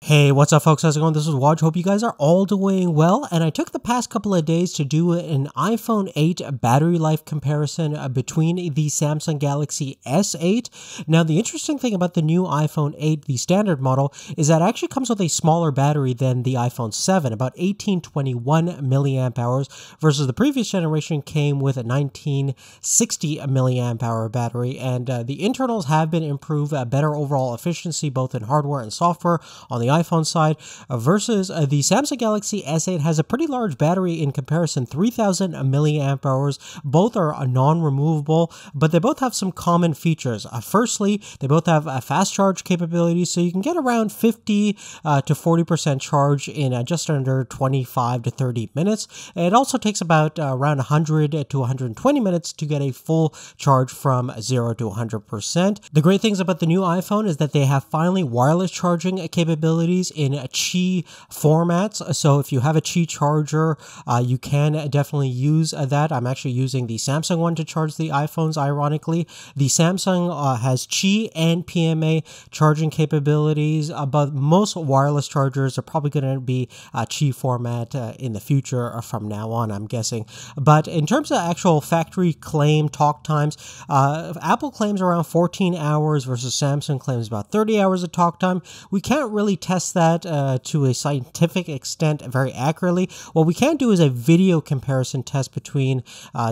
Hey, what's up folks? How's it going? This is Waj. Hope you guys are all doing well. And I took the past couple of days to do an iPhone 8 battery life comparison between the Samsung Galaxy S8. Now, the interesting thing about the new iPhone 8, the standard model, is that it actually comes with a smaller battery than the iPhone 7, about 1821 milliamp hours, versus the previous generation came with a 1960 milliamp hour battery. And the internals have been improved, better overall efficiency both in hardware and software on the iPhone side, versus the Samsung Galaxy S8 has a pretty large battery in comparison, 3000 milliamp hours. Both are non-removable, but they both have some common features. Firstly, they both have fast charge capabilities, so you can get around 50 to 40% charge in just under 25 to 30 minutes. It also takes about around 100 to 120 minutes to get a full charge from 0 to 100%. The great things about the new iPhone is that they have finally wireless charging capabilities in Qi formats. So if you have a Qi charger, you can definitely use that. I'm actually using the Samsung one to charge the iPhones, ironically. The Samsung has Qi and PMA charging capabilities, but most wireless chargers are probably going to be Qi format in the future from now on, I'm guessing. But in terms of actual factory claim talk times, Apple claims around 14 hours versus Samsung claims about 30 hours of talk time. We can't really test that to a scientific extent very accurately. What we can do is a video comparison test between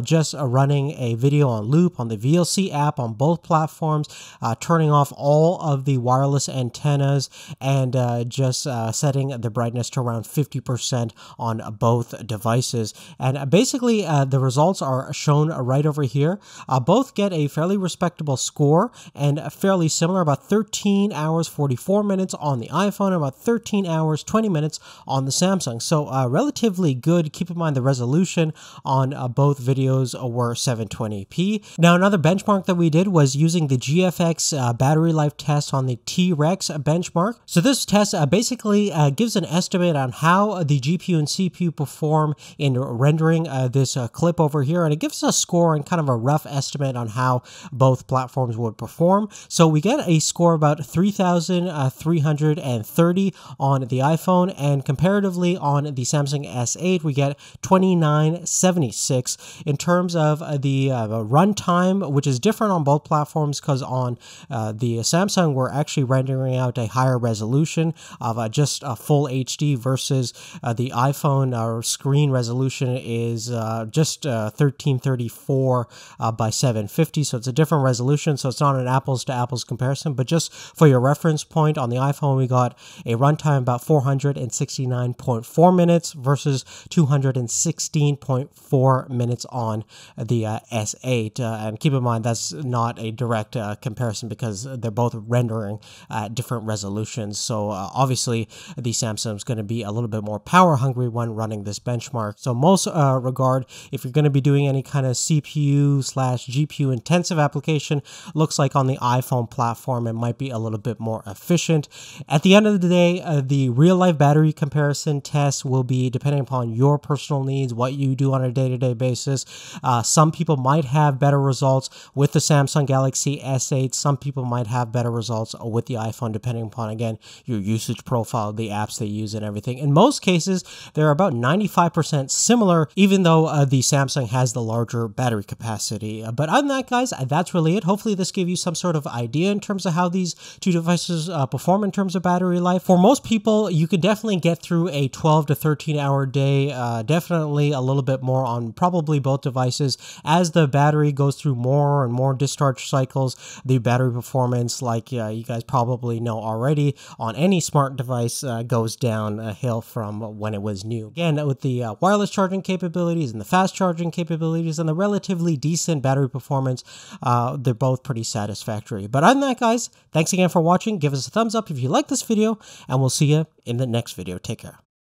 just running a video on loop on the VLC app on both platforms, turning off all of the wireless antennas, and just setting the brightness to around 50% on both devices. And basically, the results are shown right over here. Both get a fairly respectable score and fairly similar, about 13 hours 44 minutes on the iPhone and about 13 hours 20 minutes on the Samsung. So relatively good. Keep in mind the resolution on both videos were 720p. Now, another benchmark that we did was using the GFX battery life test on the T-Rex benchmark. So this test basically gives an estimate on how the GPU and CPU perform in rendering this clip over here, and it gives us a score and kind of a rough estimate on how both platforms would perform. So we get a score about 3,330 on the iPhone, and comparatively on the Samsung S8 we get 2976. In terms of the runtime, which is different on both platforms, because on the Samsung we're actually rendering out a higher resolution of just a full HD, versus the iPhone, our screen resolution is just 1334 by 750, so it's a different resolution, so it's not an apples to apples comparison. But just for your reference point, on the iPhone we got a runtime about 469.4 minutes versus 216.4 minutes on the S8. And keep in mind that's not a direct comparison because they're both rendering at different resolutions. So obviously the Samsung is going to be a little bit more power hungry when running this benchmark. So most regard, if you're going to be doing any kind of CPU/GPU intensive application, looks like on the iPhone platform it might be a little bit more efficient. At the end of the day, the real life battery comparison test will be depending upon your personal needs, what you do on a day-to-day basis. Some people might have better results with the Samsung Galaxy S8. Some people might have better results with the iPhone, depending upon, again, your usage profile, the apps they use and everything. In most cases, they're about 95% similar, even though the Samsung has the larger battery capacity. But other than that, guys, that's really it. Hopefully this gave you some sort of idea in terms of how these two devices perform in terms of battery life. For most people, you could definitely get through a 12 to 13 hour day, definitely a little bit more on probably both devices. As the battery goes through more and more discharge cycles, the battery performance, like you guys probably know already, on any smart device goes downhill from when it was new. Again, with the wireless charging capabilities and the fast charging capabilities and the relatively decent battery performance, they're both pretty satisfactory. But other than that, guys, thanks again for watching. Give us a thumbs up if you like this video, and we'll see you in the next video. Take care.